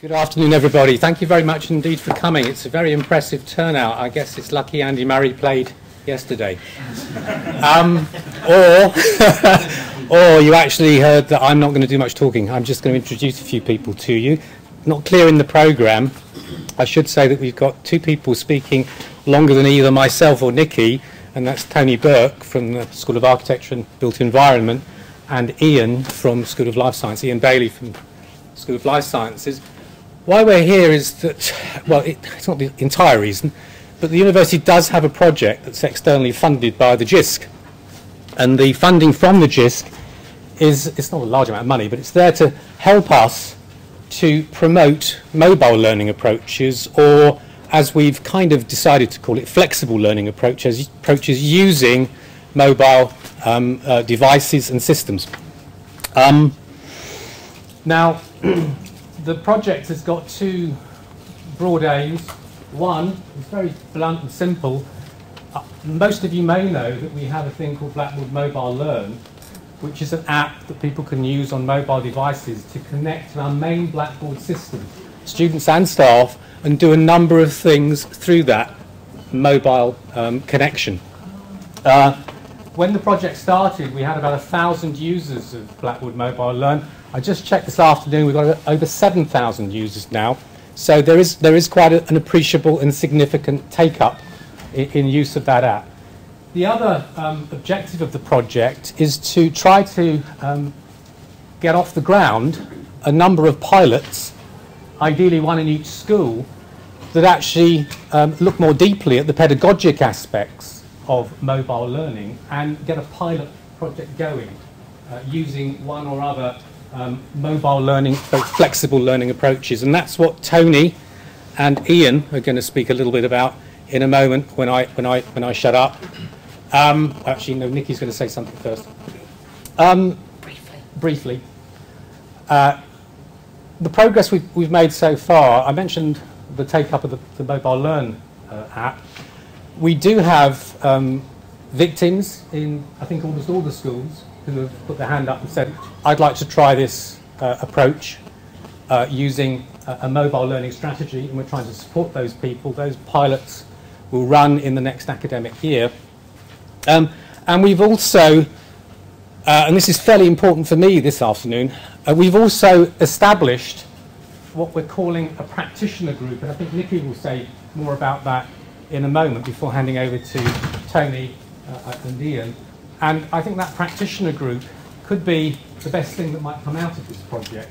Good afternoon, everybody. Thank you very much indeed for coming. It's a very impressive turnout. I guess it's lucky Andy Murray played yesterday. Or you actually heard that I'm not going to do much talking. I'm just going to introduce a few people to you. Not clear in the programme. I should say that we've got two people speaking longer than either myself or Nikki, and that's Tony Burke from the School of Architecture and Built Environment, and Ian from School of Life Science, Ian Bailey from School of Life Sciences. Why we're here is that, well, it's not the entire reason, but the university does have a project that's externally funded by the JISC. And the funding from the JISC it's not a large amount of money, but it's there to help us to promote mobile learning approaches, or as we've kind of decided to call it, flexible learning approaches using mobile devices and systems. Now, the project has got two broad aims. One is very blunt and simple. Most of you may know that we have a thing called Blackboard Mobile Learn, which is an app that people can use on mobile devices to connect to our main Blackboard system, students and staff, and do a number of things through that mobile connection. When the project started, we had about 1,000 users of Blackboard Mobile Learn. I just checked this afternoon, we've got over 7,000 users now. So there is quite an appreciable and significant take-up in use of that app. The other objective of the project is to try to get off the ground a number of pilots, ideally one in each school, that actually look more deeply at the pedagogic aspects of mobile learning and get a pilot project going using one or other mobile learning, flexible learning approaches. And that's what Tony and Ian are going to speak a little bit about in a moment when I shut up. Actually, no, Nikki's going to say something first. Briefly. The progress we've made so far, I mentioned the take-up of the Mobile Learn app. We do have victims in, I think, almost all the schools who have put their hand up and said, I'd like to try this approach using a mobile learning strategy, and we're trying to support those people. Those pilots will run in the next academic year. And we've also, and this is fairly important for me this afternoon, we've also established what we're calling a practitioner group, and I think Nikki will say more about that in a moment before handing over to Tony and Ian. And I think that practitioner group could be the best thing that might come out of this project.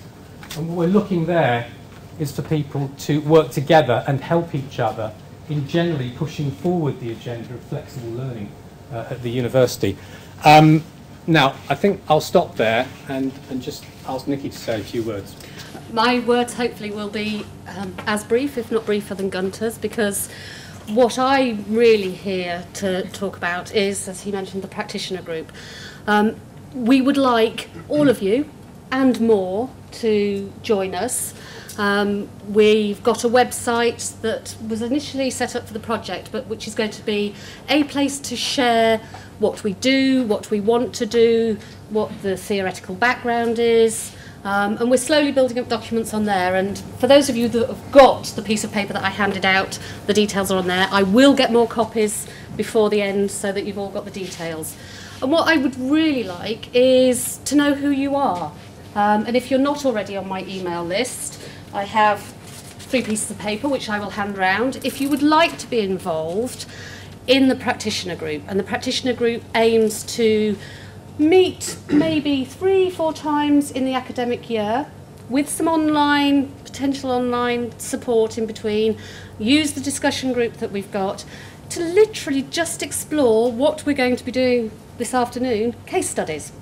And what we're looking there is for people to work together and help each other in generally pushing forward the agenda of flexible learning at the university. Now, I think I'll stop there and just ask Nikki to say a few words. My words hopefully will be as brief, if not briefer than Gunter's, because what I really here to talk about is, as he mentioned, the practitioner group. We would like all of you and more to join us. We've got a website that was initially set up for the project, but which is going to be a place to share what we do, what we want to do, what the theoretical background is. And we're slowly building up documents on there, and for those of you that have got the piece of paper that I handed out, the details are on there. I will get more copies before the end so that you've all got the details. And what I would really like is to know who you are. And if you're not already on my email list, I have 3 pieces of paper which I will hand round. If you would like to be involved in the practitioner group, and the practitioner group aims to meet maybe 3-4 times in the academic year with some potential online support in between, use the discussion group that we've got to literally just explore what we're going to be doing this afternoon, case studies.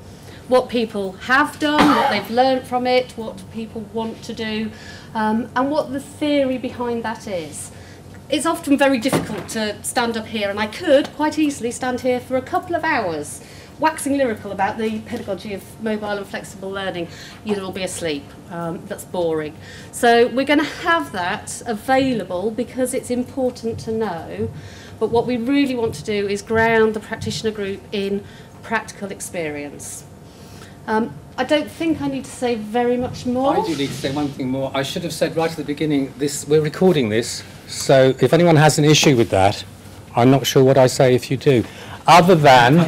What people have done, what they've learnt from it, what people want to do, and what the theory behind that is. It's often very difficult to stand up here, and I could quite easily stand here for a couple of hours waxing lyrical about the pedagogy of mobile and flexible learning. You'd all be asleep. That's boring. So we're going to have that available because it's important to know, but what we really want to do is ground the practitioner group in practical experience. I don't think I need to say very much more. I do need to say one thing more. I should have said right at the beginning, we're recording this, so if anyone has an issue with that, I'm not sure what I say if you do. Other than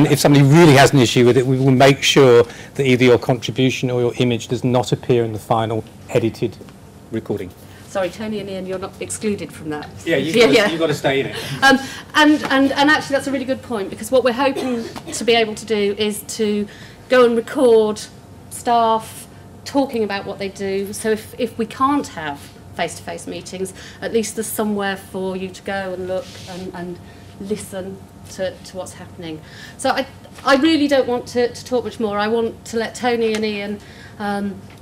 if somebody really has an issue with it, we will make sure that either your contribution or your image does not appear in the final edited recording. Sorry, Tony and Ian, you're not excluded from that. Yeah, you've got to stay in it. And actually that's a really good point, because what we're hoping to be able to do is to go and record staff talking about what they do. So if we can't have face-to-face meetings, at least there's somewhere for you to go and look and listen to what's happening. So I really don't want to talk much more. I want to let Tony and Ian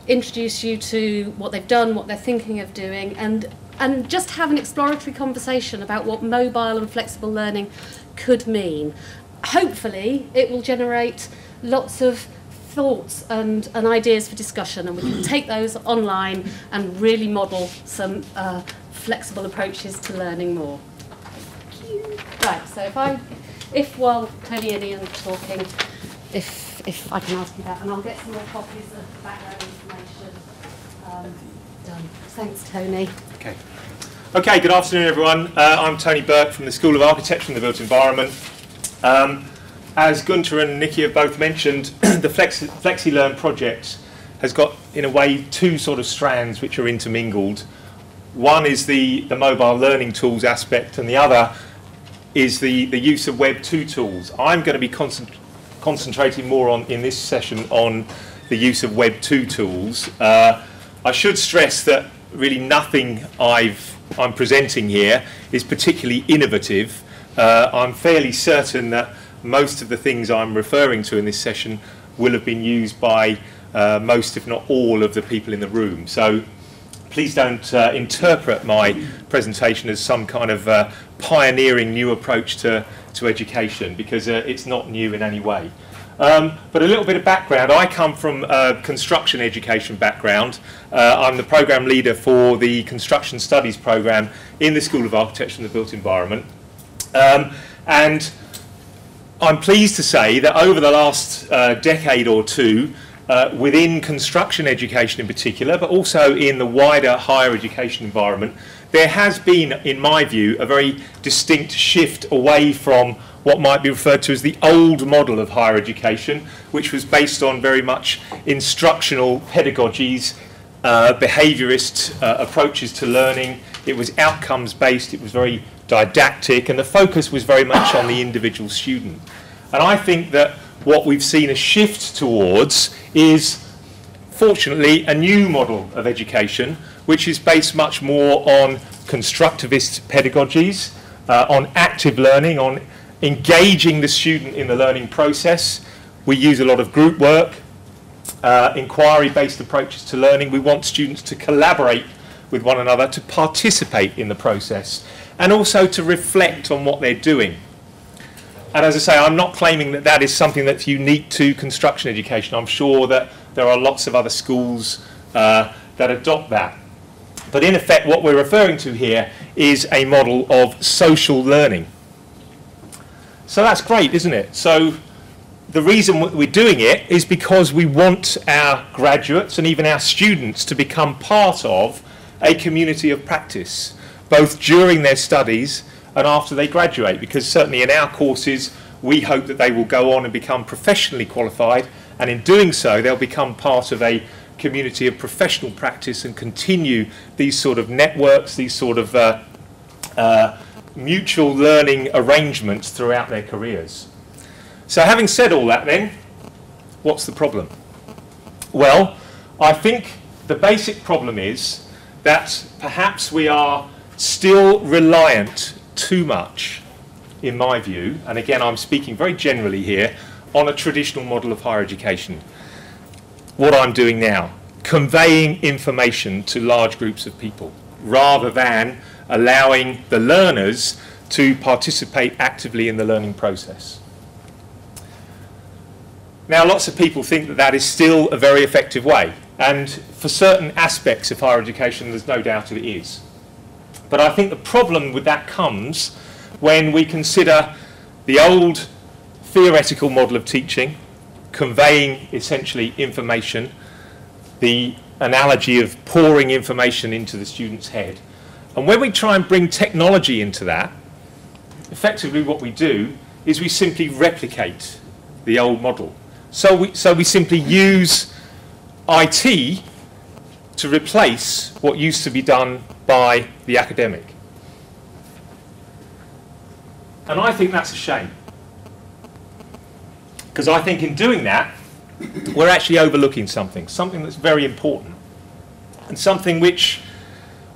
introduce you to what they've done, what they're thinking of doing, and just have an exploratory conversation about what mobile and flexible learning could mean. Hopefully it will generate lots of thoughts and ideas for discussion, and we can take those online and really model some flexible approaches to learning more. Thank you. Right, so if while Tony and Ian are talking, if I can ask you that, and I'll get some more copies of background information done. Thanks, Tony. Okay, good afternoon everyone. I'm Tony Burke from the School of Architecture and the Built Environment. As Gunter and Nikki have both mentioned, the FlexiLearn project has got, in a way, two sort of strands which are intermingled. One is the mobile learning tools aspect, and the other is the use of Web 2 tools. I'm going to be concentrating more in this session on the use of Web 2 tools. I should stress that really nothing I'm presenting here is particularly innovative. I'm fairly certain that most of the things I'm referring to in this session will have been used by most, if not all, of the people in the room. So please don't interpret my presentation as some kind of pioneering new approach to education, because it's not new in any way. But a little bit of background. I come from a construction education background. I'm the program leader for the construction studies program in the School of Architecture and the Built Environment. And I'm pleased to say that over the last decade or two, within construction education in particular, but also in the wider higher education environment, there has been, in my view, a very distinct shift away from what might be referred to as the old model of higher education, which was based on very much instructional pedagogies, behaviourist approaches to learning. It was outcomes based, it was very didactic, and the focus was very much on the individual student. And I think that what we've seen a shift towards is, fortunately, a new model of education, which is based much more on constructivist pedagogies, on active learning, on engaging the student in the learning process. We use a lot of group work, inquiry-based approaches to learning. We want students to collaborate with one another, to participate in the process, and also to reflect on what they're doing. And as I say, I'm not claiming that that is something that's unique to construction education. I'm sure that there are lots of other schools that adopt that. But in effect, what we're referring to here is a model of social learning. So that's great, isn't it? So the reason we're doing it is because we want our graduates and even our students to become part of a community of practice, both during their studies and after they graduate, because certainly in our courses we hope that they will go on and become professionally qualified, and in doing so they'll become part of a community of professional practice and continue these sort of networks, these sort of mutual learning arrangements throughout their careers. So having said all that then, what's the problem? Well, I think the basic problem is that perhaps we are still reliant too much, in my view, and again I'm speaking very generally here, on a traditional model of higher education. What I'm doing now, conveying information to large groups of people, rather than allowing the learners to participate actively in the learning process. Now, lots of people think that that is still a very effective way, and for certain aspects of higher education there's no doubt it is. But I think the problem with that comes when we consider the old theoretical model of teaching, conveying essentially information, the analogy of pouring information into the student's head. And when we try and bring technology into that, effectively what we do is we simply replicate the old model. So we simply use IT to replace what used to be done by the academic. And I think that's a shame. Because I think in doing that, we're actually overlooking something that's very important, and something which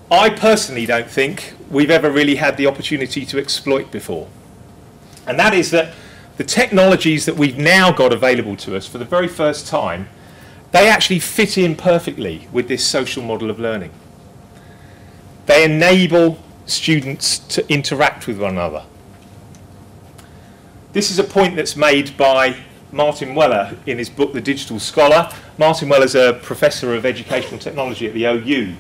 I personally don't think we've ever really had the opportunity to exploit before. And that is that the technologies that we've now got available to us for the very first time, they actually fit in perfectly with this social model of learning. They enable students to interact with one another. This is a point that's made by Martin Weller in his book, The Digital Scholar. Martin Weller's a professor of educational technology at the OU.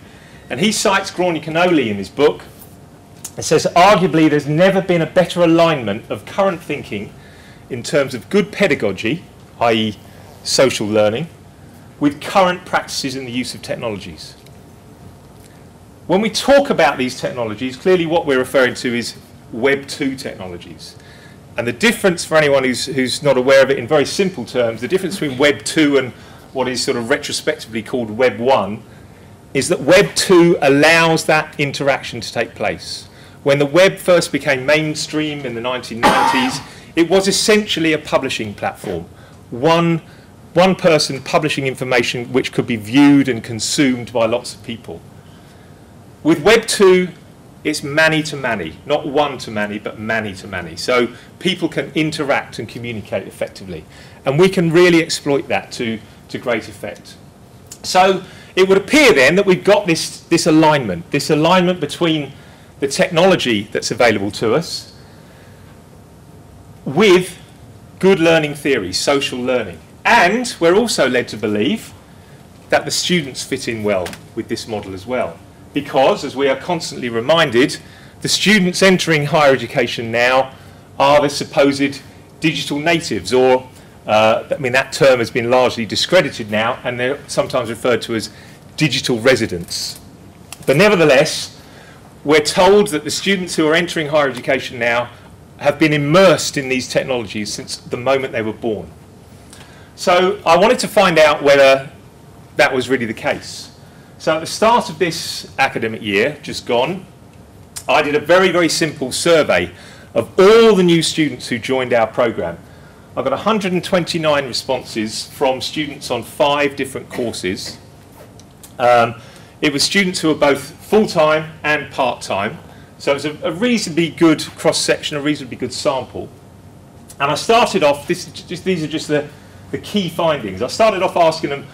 And he cites Gráinne Connolly in his book. It says, arguably, there's never been a better alignment of current thinking in terms of good pedagogy, i.e. social learning, with current practices in the use of technologies. When we talk about these technologies, clearly what we're referring to is Web 2 technologies. And the difference, for anyone who's not aware of it in very simple terms, the difference between Web 2 and what is sort of retrospectively called Web 1 is that Web 2 allows that interaction to take place. When the web first became mainstream in the 1990s, it was essentially a publishing platform. One person publishing information which could be viewed and consumed by lots of people. With Web 2, it's many-to-many, not one-to-many, but many-to-many. So people can interact and communicate effectively. And we can really exploit that to great effect. So it would appear then that we've got this alignment between the technology that's available to us with good learning theory, social learning. And we're also led to believe that the students fit in well with this model as well. Because, as we are constantly reminded, the students entering higher education now are the supposed digital natives, or, I mean, that term has been largely discredited now, and they're sometimes referred to as digital residents. But nevertheless, we're told that the students who are entering higher education now have been immersed in these technologies since the moment they were born. So I wanted to find out whether that was really the case. So at the start of this academic year, just gone, I did a very, very simple survey of all the new students who joined our programme. I got 129 responses from students on 5 different courses. It was students who were both full-time and part-time. So it was a reasonably good cross-section, a reasonably good sample. And I started off, these are just the key findings. I started off asking them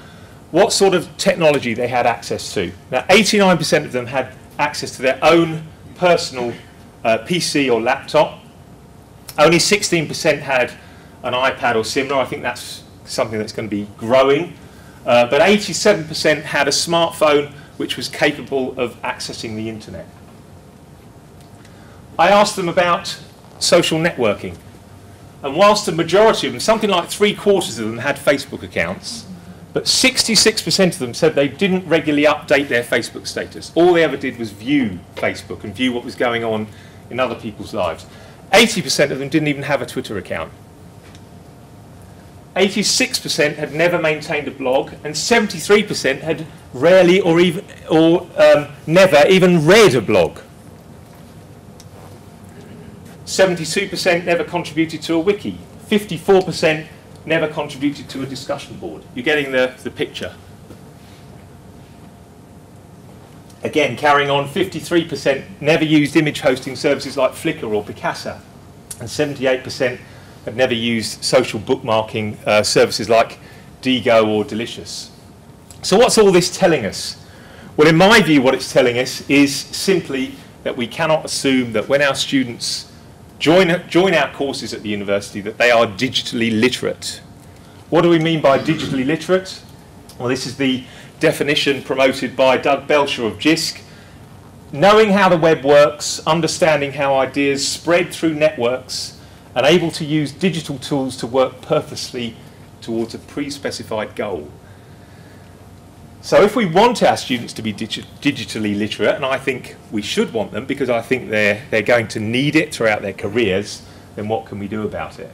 what sort of technology they had access to. Now, 89% of them had access to their own personal PC or laptop. Only 16% had an iPad or similar. I think that's something that's going to be growing. But 87% had a smartphone which was capable of accessing the internet. I asked them about social networking. And whilst the majority of them, something like 3/4 of them, had Facebook accounts, but 66% of them said they didn't regularly update their Facebook status. All they ever did was view Facebook and view what was going on in other people's lives. 80% of them didn't even have a Twitter account. 86% had never maintained a blog, and 73% had rarely or never even read a blog. 72% never contributed to a wiki. 54% never contributed to a discussion board. You're getting the picture. Again, carrying on, 53% never used image hosting services like Flickr or Picasa, and 78% had never used social bookmarking services like Diigo or Delicious. So what's all this telling us? Well, in my view, what it's telling us is simply that we cannot assume that when our students join our courses at the university that they are digitally literate. What do we mean by digitally literate? Well, this is the definition promoted by Doug Belcher of JISC. Knowing how the web works, understanding how ideas spread through networks, and able to use digital tools to work purposely towards a pre-specified goal. So if we want our students to be digitally literate, and I think we should want them because I think they're going to need it throughout their careers, then what can we do about it?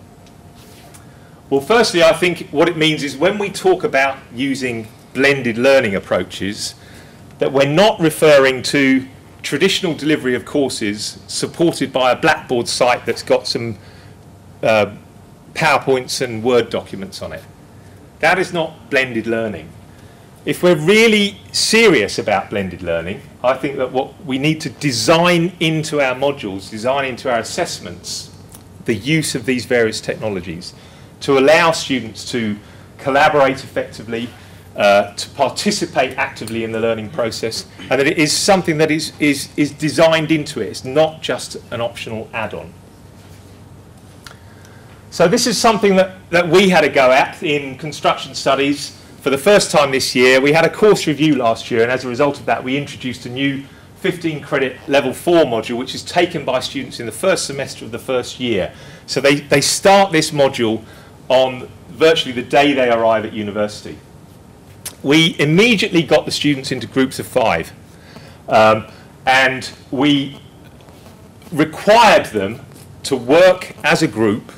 Well, firstly, I think what it means is when we talk about using blended learning approaches, that we're not referring to traditional delivery of courses supported by a Blackboard site that's got some PowerPoints and Word documents on it. That is not blended learning. If we're really serious about blended learning, I think that what we need to design into our modules, design into our assessments, the use of these various technologies to allow students to collaborate effectively, to participate actively in the learning process, and that it is something that is designed into it. It's not just an optional add-on. So this is something that we had a go at in construction studies for the first time this year. We had a course review last year, and as a result of that we introduced a new 15 credit level 4 module which is taken by students in the first semester of the first year. So they start this module on virtually the day they arrive at university. We immediately got the students into groups of 5, and we required them to work as a group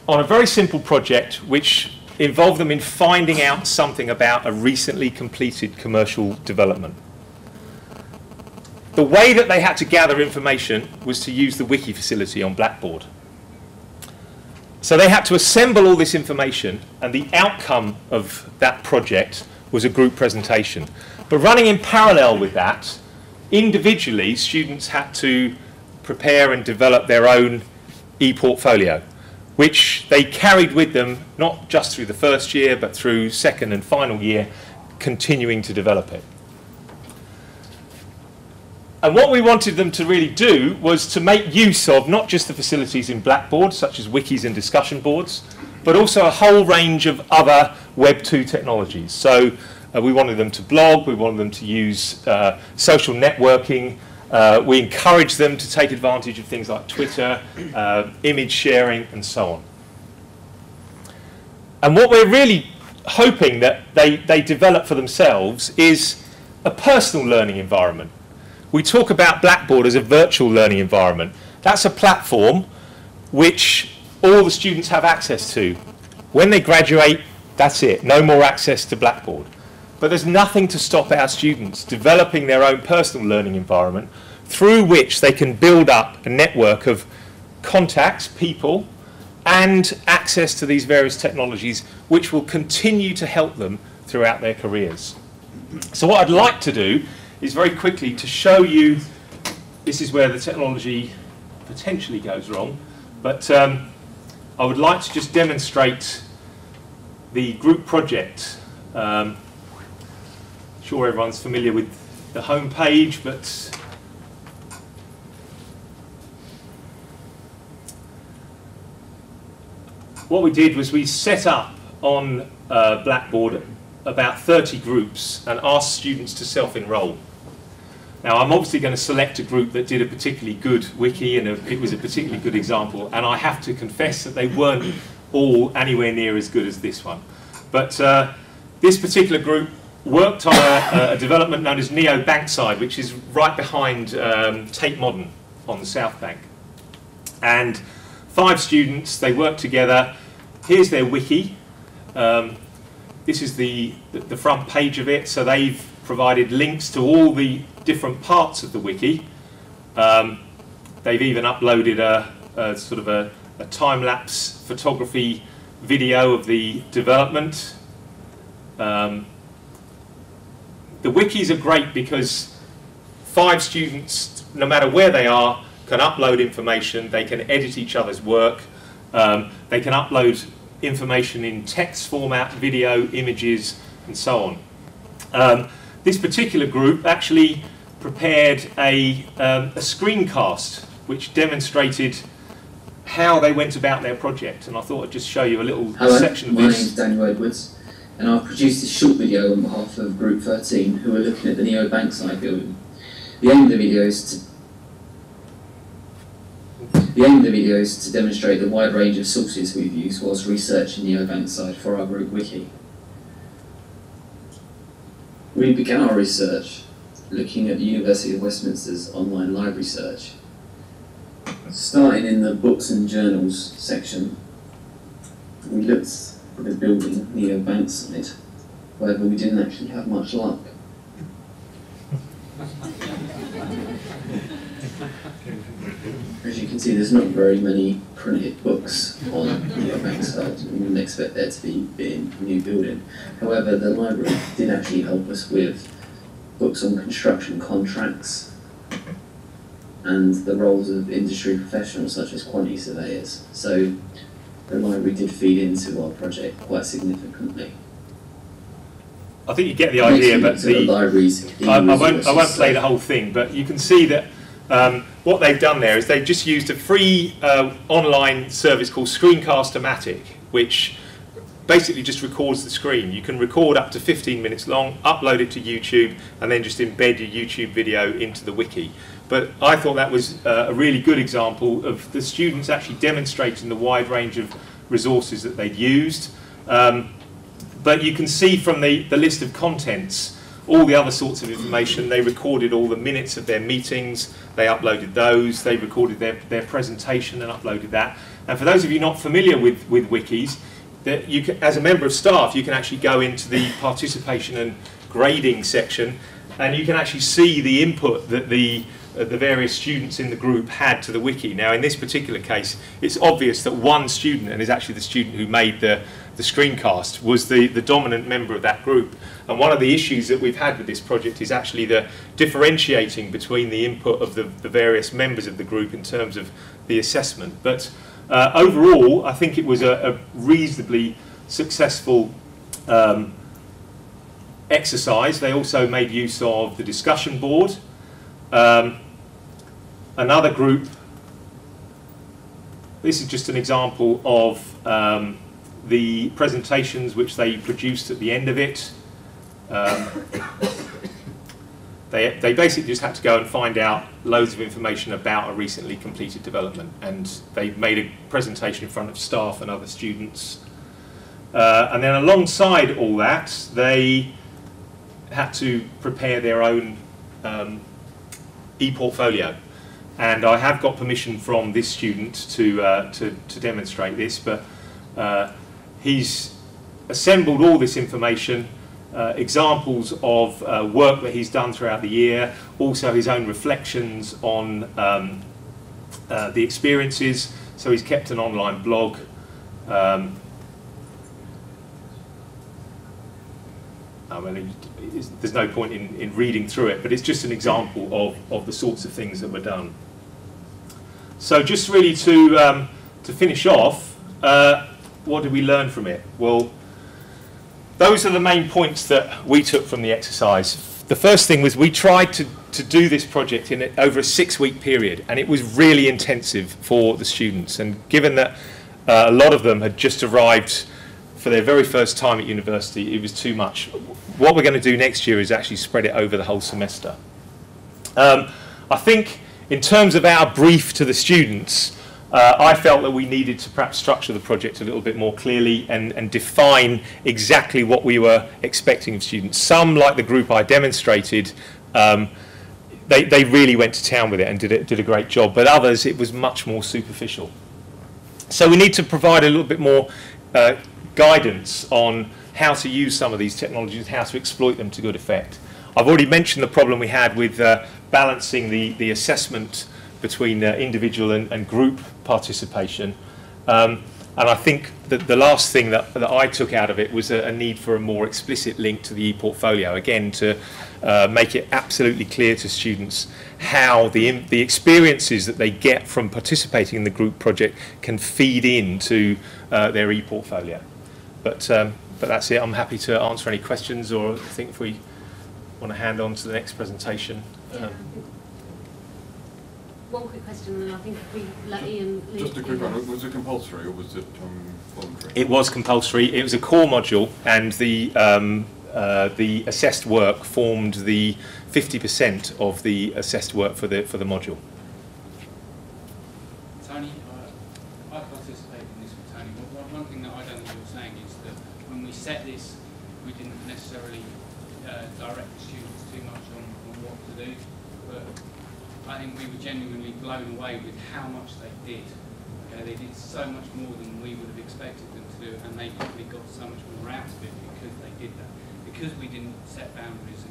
on a very simple project which involved them in finding out something about a recently completed commercial development. The way that they had to gather information was to use the wiki facility on Blackboard. So they had to assemble all this information, and the outcome of that project was a group presentation. But running in parallel with that, individually students had to prepare and develop their own e-portfolio, which they carried with them not just through the first year but through second and final year, continuing to develop it. And what we wanted them to really do was to make use of not just the facilities in Blackboard, such as wikis and discussion boards, but also a whole range of other Web 2 technologies. So we wanted them to blog, we wanted them to use social networking, we encouraged them to take advantage of things like Twitter, image sharing, and so on. And what we're really hoping that they develop for themselves is a personal learning environment. We talk about Blackboard as a virtual learning environment. That's a platform which all the students have access to. When they graduate, that's it, no more access to Blackboard. But there's nothing to stop our students developing their own personal learning environment through which they can build up a network of contacts, people, and access to these various technologies which will continue to help them throughout their careers. So what I'd like to do is very quickly to show you, this is where the technology potentially goes wrong, but I would like to just demonstrate the group project. I'm sure everyone's familiar with the home page, but what we did was we set up on Blackboard about 30 groups and asked students to self-enroll. Now I'm obviously going to select a group that did a particularly good wiki, and it was a particularly good example, and I have to confess that they weren't all anywhere near as good as this one. But this particular group worked on a development known as Neo Bankside, which is right behind Tate Modern on the South Bank. And 5 students, they worked together. Here's their wiki. This is the front page of it, so they've provided links to all the different parts of the wiki. They've even uploaded a sort of a time-lapse photography video of the development. The wikis are great because 5 students, no matter where they are, can upload information, they can edit each other's work, they can upload information in text format, video, images, and so on. This particular group actually prepared a screencast which demonstrated how they went about their project, and I thought I'd just show you a little section of this. My name's Daniel Edwards, and I've produced this short video on behalf of Group 13 who are looking at the Neo Bankside building. The aim of the video is to The aim of the video is to demonstrate the wide range of sources we've used whilst researching the Bankside for our group wiki. We began our research looking at the University of Westminster's online library search. Starting in the books and journals section, we looked for the building Neo Bankside. However, we didn't actually have much luck. As you can see, there's not very many printed books on Neo Bankside. We wouldn't expect there to be in a new building. However, the library did actually help us with books on construction contracts and the roles of industry professionals such as quantity surveyors. So the library did feed into our project quite significantly. I think you get the idea, but I won't play the whole thing, but you can see that what they've done there is they've just used a free online service called Screencast-O-Matic, which basically just records the screen. You can record up to 15 minutes long, upload it to YouTube, and then just embed your YouTube video into the wiki. But I thought that was a really good example of the students actually demonstrating the wide range of resources that they'd used. But you can see from the list of contents all the other sorts of information. They recorded all the minutes of their meetings, they uploaded those, they recorded their presentation and uploaded that. And for those of you not familiar with wikis, that you can, as a member of staff, you can actually go into the participation and grading section, and you can actually see the input that the various students in the group had to the wiki. Now, in this particular case, it's obvious that one student, and is actually the student who made the screencast, was the dominant member of that group. And one of the issues that we've had with this project is actually the differentiating between the input of the various members of the group in terms of the assessment. But overall, I think it was a reasonably successful exercise. They also made use of the discussion board. Another group, this is just an example of the presentations which they produced at the end of it. They basically just had to go and find out loads of information about a recently completed development, and they made a presentation in front of staff and other students. And then alongside all that, they had to prepare their own e-portfolio. And I have got permission from this student to demonstrate this, but he's assembled all this information, examples of work that he's done throughout the year, also his own reflections on the experiences. So he's kept an online blog. There's no point in reading through it, but it's just an example of the sorts of things that were done. So just really to finish off, what did we learn from it? Well, those are the main points that we took from the exercise. The first thing was we tried to do this project in over a 6-week period, and it was really intensive for the students. And given that a lot of them had just arrived for their very first time at university, it was too much. What we're going to do next year is actually spread it over the whole semester. I think in terms of our brief to the students, I felt that we needed to perhaps structure the project a little bit more clearly and define exactly what we were expecting of students. Some, like the group I demonstrated, they really went to town with it and did a great job, but others, it was much more superficial. So we need to provide a little bit more guidance on how to use some of these technologies, how to exploit them to good effect. I've already mentioned the problem we had with balancing the assessment between individual and group participation. And I think that the last thing that I took out of it was a need for a more explicit link to the e-portfolio, again to make it absolutely clear to students how the experiences that they get from participating in the group project can feed into their e-portfolio. But that's it. I'm happy to answer any questions, or I think if we want to hand on to the next presentation. One quick question, and then I think if we let Ian lead. Just a quick one. Was it compulsory or was it voluntary? It was compulsory. It was a core module, and the assessed work formed the 50% of the assessed work for the module. Tony, think we were genuinely blown away with how much they did. Okay, they did so much more than we would have expected them to do, and they probably got so much more out of it because they did that. Because we didn't set boundaries,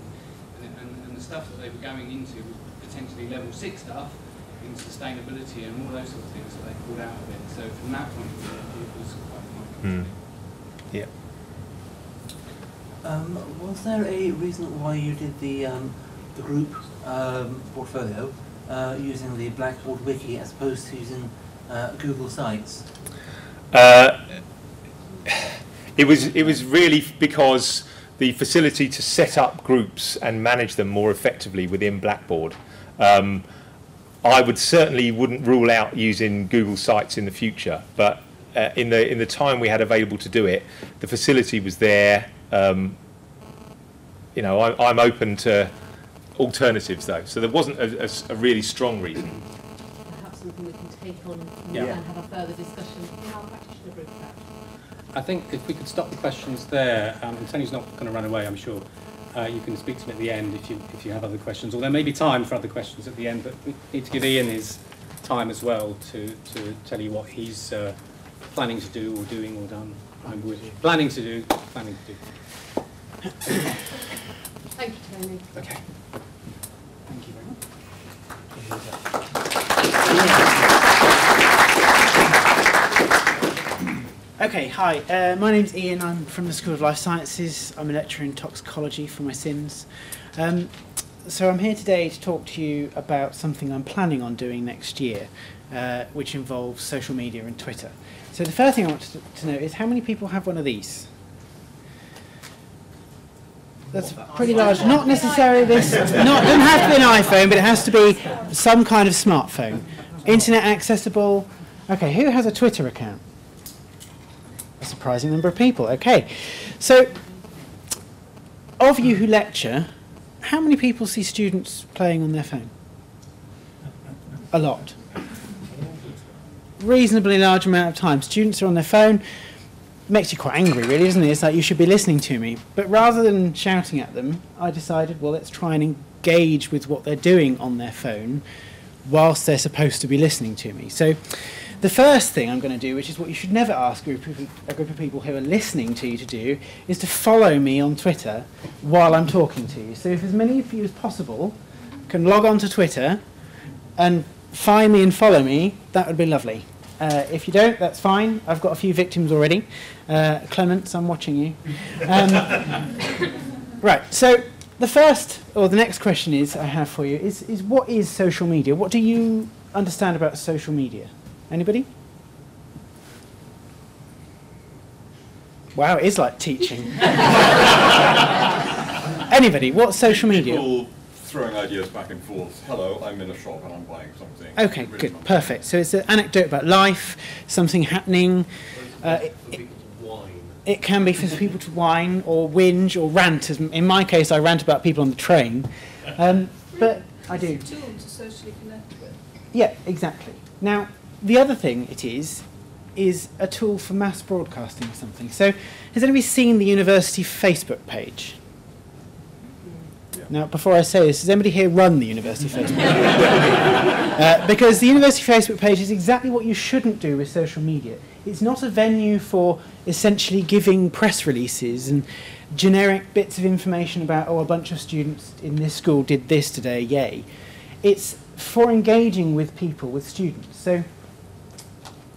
and the stuff that they were going into was potentially level 6 stuff in sustainability and all those sort of things that they pulled out of it. So from that point of view, it was quite remarkable. Yeah. Was there a reason why you did the group portfolio using the Blackboard Wiki as opposed to using Google Sites? It was really because the facility to set up groups and manage them more effectively within Blackboard. I would certainly wouldn't rule out using Google Sites in the future, but in the time we had available to do it, the facility was there. You know, I'm open to alternatives though, so there wasn't a really strong reason. Perhaps something we can take on Yeah. and have a further discussion in our practitioner group about. I think if we could stop the questions there, and Tony's not going to run away, I'm sure. You can speak to him at the end if you have other questions, or there may be time for other questions at the end, but we need to give Ian his time as well to tell you what he's planning to do or doing or done. Planning to do. Thank you, Tony. Okay. Thank you very much. Okay, hi. My name's Ian. I'm from the School of Life Sciences. I'm a lecturer in toxicology for my sins. So I'm here today to talk to you about something I'm planning on doing next year, which involves social media and Twitter. So the first thing I want to know is how many people have one of these? That's pretty large. Not necessarily this. Doesn't have to be an iPhone, but it has to be some kind of smartphone. Internet accessible. Okay, who has a Twitter account? A surprising number of people. Okay, so of you who lecture, how many people see students playing on their phone? A lot. Reasonably large amount of time. Students are on their phone. Makes you quite angry, really, doesn't it? It's like, you should be listening to me. But rather than shouting at them, I decided, well, let's try and engage with what they're doing on their phone whilst they're supposed to be listening to me. So the first thing I'm going to do, which is what you should never ask a group of people who are listening to you to do, is to follow me on Twitter while I'm talking to you. So if as many of you as possible can log on to Twitter and find me and follow me, that would be lovely. If you don't, that's fine. I've got a few victims already. Clements, I'm watching you. Right, so the next question I have for you is what is social media? What do you understand about social media? Anybody? Wow, it is like teaching. Anybody, what's social media? People throwing ideas back and forth. Hello, I'm in a shop and I'm buying something. Okay, good, perfect. So it's an anecdote about life, something happening. It can be for people to whine or whinge or rant. As in my case, I rant about people on the train. But I do. It's a tool to socially connect with. Yeah, exactly. Now, the other thing it is a tool for mass broadcasting or something. So has anybody seen the university Facebook page? Now, before I say this, does anybody here run the university Facebook page? Because the university Facebook page is exactly what you shouldn't do with social media. It's not a venue for essentially giving press releases and generic bits of information about, oh, a bunch of students in this school did this today, yay. It's for engaging with people, with students. So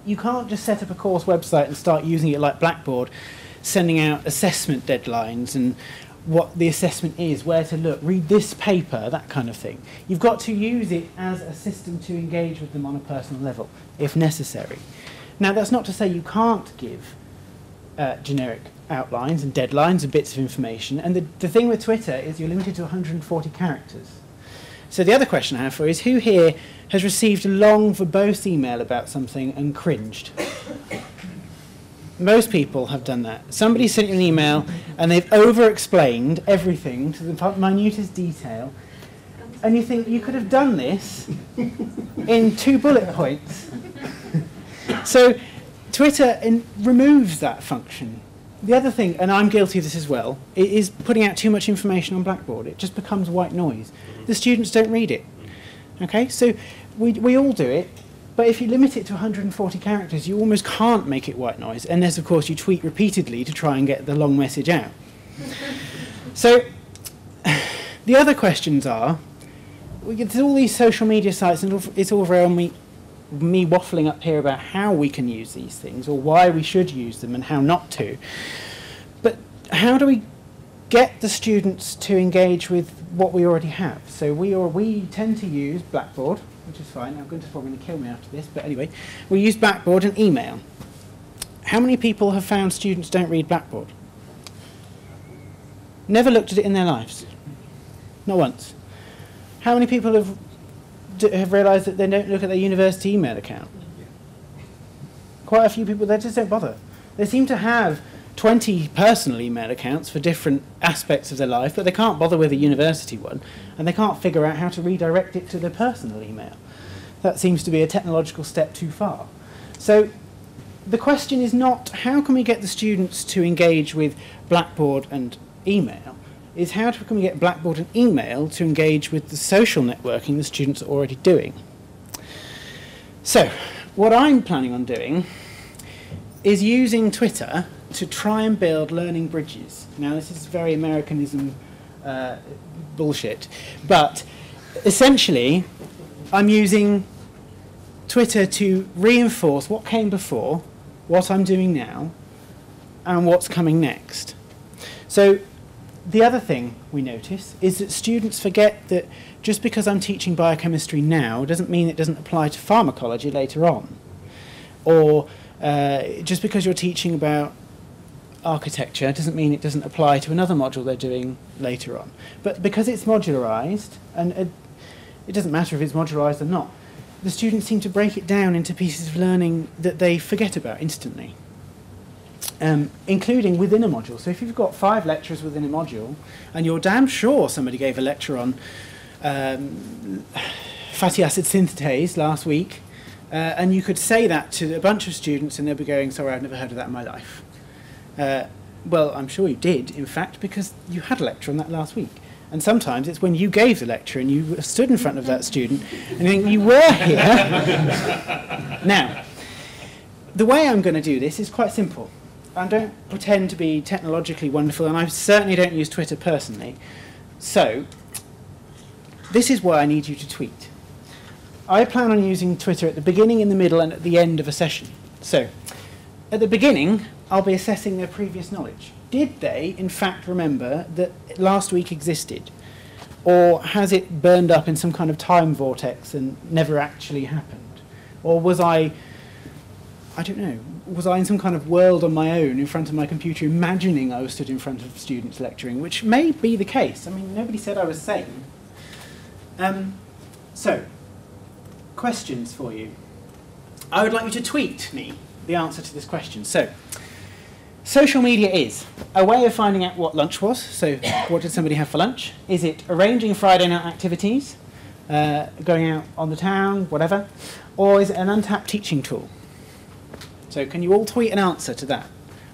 you can't just set up a course website and start using it like Blackboard, sending out assessment deadlines and what the assessment is, where to look, read this paper, that kind of thing. You've got to use it as a system to engage with them on a personal level, if necessary. Now, that's not to say you can't give generic outlines and deadlines and bits of information, and the thing with Twitter is you're limited to 140 characters. So the other question I have for you is, who here has received a long, verbose email about something and cringed? Most people have done that. Somebody sent you an email and they've over-explained everything to the minutest detail, and you think you could have done this in 2 bullet points. So Twitter removes that function. The other thing, and I'm guilty of this as well, is putting out too much information on Blackboard. It just becomes white noise. The students don't read it. Okay, so we all do it, but if you limit it to 140 characters, you almost can't make it white noise, unless, of course, you tweet repeatedly to try and get the long message out. So the other questions are, we get to all these social media sites, and it's all very on me waffling up here about how we can use these things, or why we should use them and how not to. But how do we get the students to engage with what we already have? So we tend to use Blackboard, which is fine. I'm probably going to kill me after this, but anyway, we use Blackboard and email. How many people have found students don't read Blackboard? Never looked at it in their lives. Not once. How many people have realised that they don't look at their university email account? Quite a few people, they just don't bother. They seem to have 20 personal email accounts for different aspects of their life, but they can't bother with a university one, and they can't figure out how to redirect it to their personal email. That seems to be a technological step too far. So the question is not how can we get the students to engage with Blackboard and email, is how can we get Blackboard and email to engage with the social networking the students are already doing. So what I'm planning on doing is using Twitter to try and build learning bridges. Now this is very Americanism bullshit, but essentially I'm using Twitter to reinforce what came before, what I'm doing now, and what's coming next. So the other thing we notice is that students forget that just because I'm teaching biochemistry now doesn't mean it doesn't apply to pharmacology later on. Or just because you're teaching about architecture doesn't mean it doesn't apply to another module they're doing later on. But because it's modularised, and it doesn't matter if it's modularised or not, the students seem to break it down into pieces of learning that they forget about instantly. Including within a module. So if you've got 5 lectures within a module, and you're damn sure somebody gave a lecture on fatty acid synthetase last week, and you could say that to a bunch of students and they'll be going, sorry, I've never heard of that in my life. Well, I'm sure you did, in fact, because you had a lecture on that last week. And sometimes it's when you gave the lecture and you stood in front of that student and you think, you were here. Now, the way I'm going to do this is quite simple. I don't pretend to be technologically wonderful, and I certainly don't use Twitter personally. So, this is why I need you to tweet. I plan on using Twitter at the beginning, in the middle, and at the end of a session. So, at the beginning, I'll be assessing their previous knowledge. Did they, in fact, remember that last week existed? Or has it burned up in some kind of time vortex and never actually happened? Or was I don't know, was I in some kind of world on my own in front of my computer imagining I was stood in front of students lecturing, which may be the case. I mean, nobody said I was sane. So, questions for you. I would like you to tweet me the answer to this question. So, social media is a way of finding out what lunch was. So, what did somebody have for lunch? Is it arranging Friday night activities, going out on the town, whatever? Or is it an untapped teaching tool? So can you all tweet an answer to that?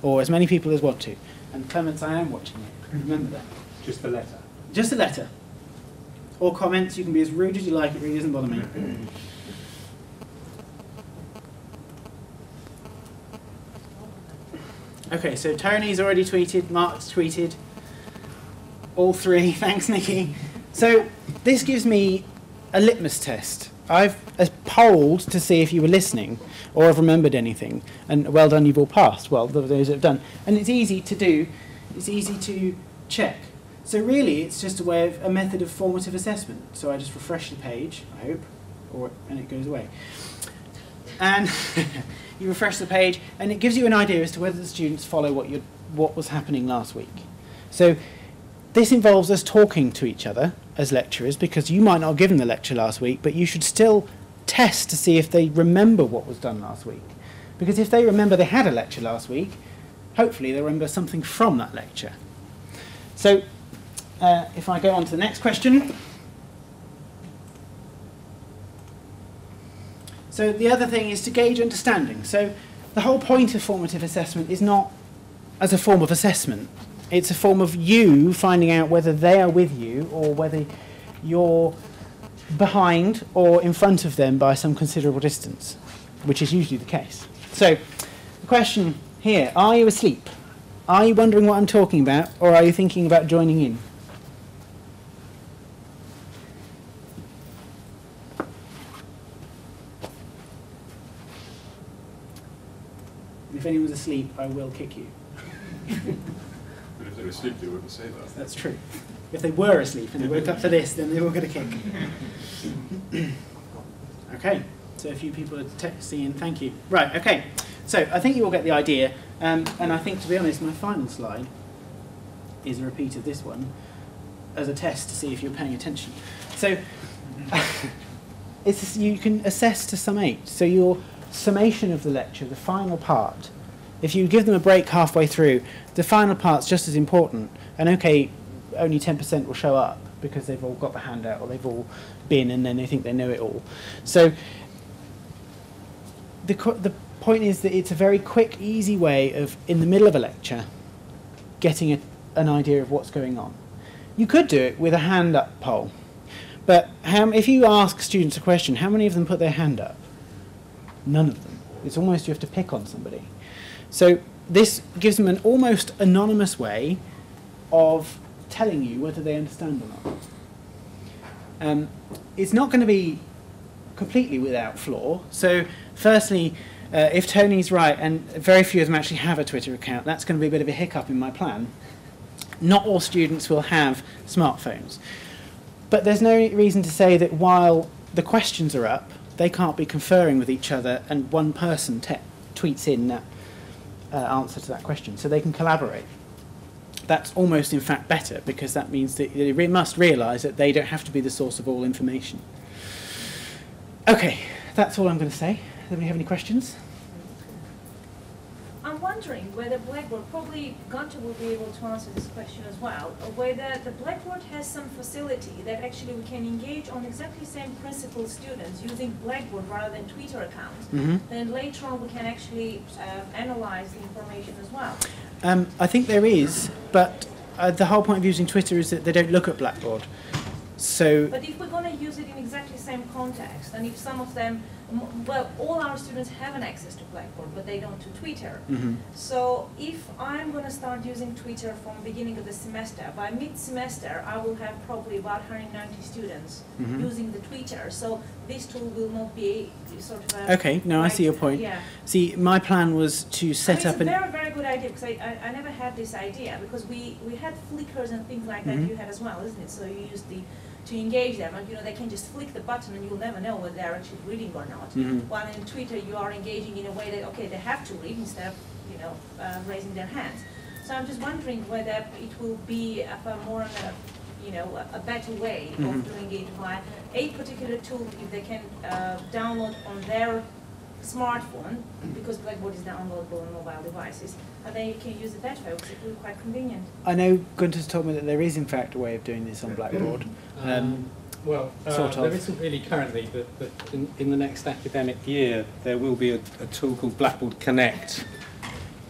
Or as many people as want to. And Clements, I am watching it. Remember that. Just the letter. Just a letter. Or comments, you can be as rude as you like, it really doesn't bother me. Okay, so Tony's already tweeted, Mark's tweeted. All 3, thanks Nikki. So this gives me a litmus test. I've polled to see if you were listening or have remembered anything. And well done, you've all passed. Well, those that have done. And it's easy to do. It's easy to check. So really, it's just a method of formative assessment. So I just refresh the page, I hope, and it goes away. And you refresh the page, and it gives you an idea as to whether the students follow what was happening last week. So this involves us talking to each other as lecturers, because you might not have given the lecture last week, but you should still test to see if they remember what was done last week. Because if they remember they had a lecture last week, hopefully they'll remember something from that lecture. So if I go on to the next question. So the other thing is to gauge understanding. So the whole point of formative assessment is not as a form of assessment. It's a form of you finding out whether they are with you or whether you're behind or in front of them by some considerable distance, which is usually the case. So, the question here, are you asleep? Are you wondering what I'm talking about, or are you thinking about joining in? If anyone's asleep, I will kick you. But if they were asleep, they wouldn't say that. That's true. If they were asleep and they woke up to this, then they will get a kick. Okay, so a few people are seeing, thank you. Right, okay, so I think you all get the idea, and I think, to be honest, my final slide is a repeat of this one as a test to see if you're paying attention. So, you can assess to summate, so your summation of the lecture, the final part, if you give them a break halfway through, the final part's just as important, and okay, only 10% will show up because they've all got the handout or they've all been and then they think they know it all. So the point is that it's a very quick, easy way of, in the middle of a lecture, getting an idea of what's going on. You could do it with a hand-up poll, but if you ask students a question, how many of them put their hand up? None of them. It's almost you have to pick on somebody. So this gives them an almost anonymous way of telling you whether they understand or not. It's not going to be completely without flaw. So firstly, if Tony's right, and very few of them actually have a Twitter account, that's going to be a bit of a hiccup in my plan. Not all students will have smartphones. But there's no reason to say that while the questions are up, they can't be conferring with each other and one person tweets in that answer to that question. So they can collaborate. That's almost, in fact, better, because that means that they must realise that they don't have to be the source of all information. Okay, that's all I'm going to say. Does anybody have any questions? I'm wondering whether Blackboard, probably Gunter will be able to answer this question as well, whether the Blackboard has some facility that actually we can engage on exactly the same principle students using Blackboard rather than Twitter accounts. Then later on we can actually analyze the information as well. I think there is, but the whole point of using Twitter is that they don't look at Blackboard. So, but if we're going to use it in exactly the same context, and if some of them, well, all our students have an access to Blackboard, but they don't to Twitter. So if I'm going to start using Twitter from the beginning of the semester, by mid-semester I will have probably about 190 students using the Twitter. So this tool will not be sort of a... Okay, no, I see your point. Yeah. See, my plan was to set up... It's a very, very good idea, because I never had this idea, because we had flickers and things like that you had as well, isn't it? So you use to engage them, and they can just flick the button and you'll never know whether they're actually reading or not. While in Twitter you are engaging in a way that, okay, they have to read instead of raising their hands. So I'm just wondering whether it will be more a better way of doing it by a particular tool if they can download on their smartphone, because Blackboard is downloadable on mobile devices, and then you can use it that way, which is really quite convenient. I know Gunter's told me that there is in fact a way of doing this on Blackboard. There isn't really currently, but in the next academic year there will be a tool called Blackboard Connect,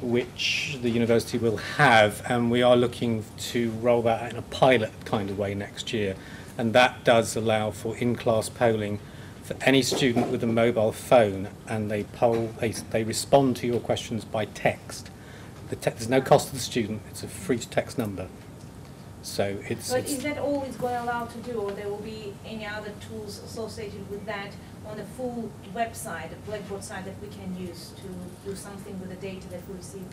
which the university will have, and we are looking to roll that out in a pilot kind of way next year, and that does allow for in-class polling for any student with a mobile phone, and they respond to your questions by text. There's no cost to the student, it's a free text number. So But is that all it's going to allow to do, or there will be any other tools associated with that on the full website, the Blackboard site, that we can use to do something with the data that we receive?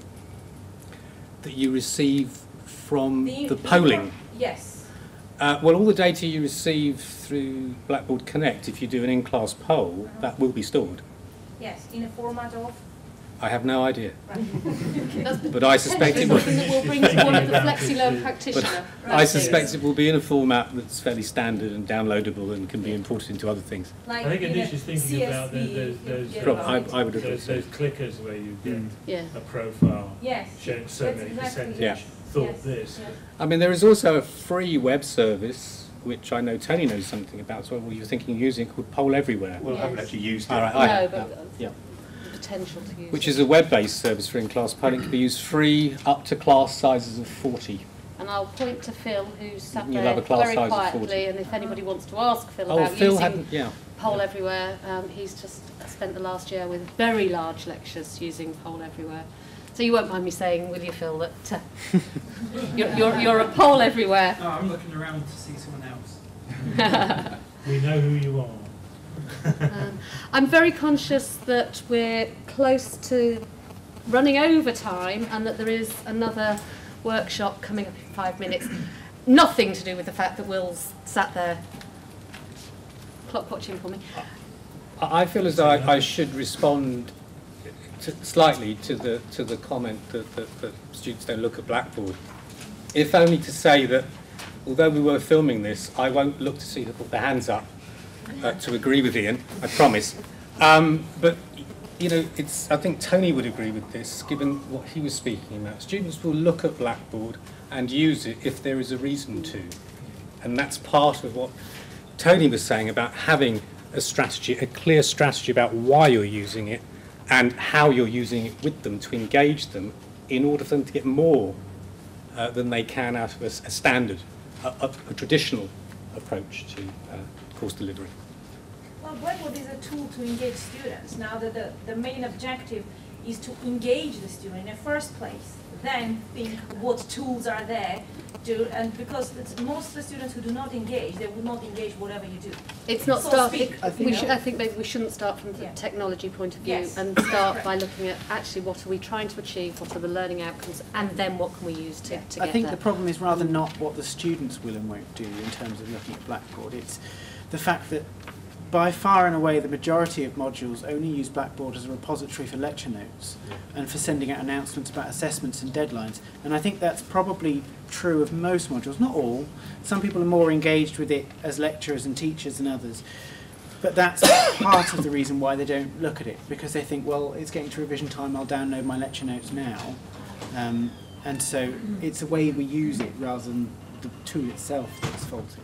That you receive from the polling? Yes. Well, all the data you receive through Blackboard Connect, if you do an in-class poll, that will be stored. Yes, in a format of? I have no idea. Right. But I suspect it will. Something that we'll bring to one of the FlexiLearn practitioners. I suspect it will be in a format that's fairly standard and downloadable and can be imported into other things. Like, I think Anisha's thinking about I would have those clickers where you get a profile yes. showing so many percentage thought this. Yes. I mean, there is also a free web service, which I know Tony knows something about, so you were thinking of using, called Poll Everywhere. Well, I haven't actually used it. All right, No, I have. but Yeah. the potential to use Which it. is a web-based service for in-class polling. It can be used free up to class sizes of 40. And I'll point to Phil, who's sat You'll there have a class very size of 40. quietly, and if anybody wants to ask Phil Oh, about Phil using hadn't, yeah. Poll Everywhere, he's just spent the last year with very large lectures using Poll Everywhere. So you won't mind me saying, will you, Phil, that you're a Poll Everywhere. No, I'm looking around to see someone else. We know who you are. I'm very conscious that we're close to running over time and that there is another workshop coming up in 5 minutes. Nothing to do with the fact that Will's sat there clock watching for me. I feel as though I should respond slightly to the comment that students don't look at Blackboard, if only to say that although we were filming this, I won't look to see who put their hands up to agree with Ian, I promise. But you know, I think Tony would agree with this, given what he was speaking about. Students will look at Blackboard and use it if there is a reason to, and that's part of what Tony was saying about having a strategy, a clear strategy about why you're using it and how you're using it with them to engage them in order for them to get more than they can out of a standard, a traditional approach to course delivery. Well, Blackboard is a tool to engage students. Now that the main objective is to engage the student in the first place, then think what tools are there to, and because most of the students who do not engage, they will not engage whatever you do. It's not So starting. speak. I think maybe we shouldn't start from the technology point of view Yes. and start by looking at actually what are we trying to achieve, what are the learning outcomes, and then what can we use to get I think there. the problem is rather not what the students will and won't do in terms of looking at Blackboard. It's the fact that by far and away the majority of modules only use Blackboard as a repository for lecture notes and for sending out announcements about assessments and deadlines. And I think that's probably true of most modules, not all. Some people are more engaged with it as lecturers and teachers than others. But that's part of the reason why they don't look at it, because they think, well, it's getting to revision time, I'll download my lecture notes now. And so it's the way we use it rather than the tool itself that's faulty.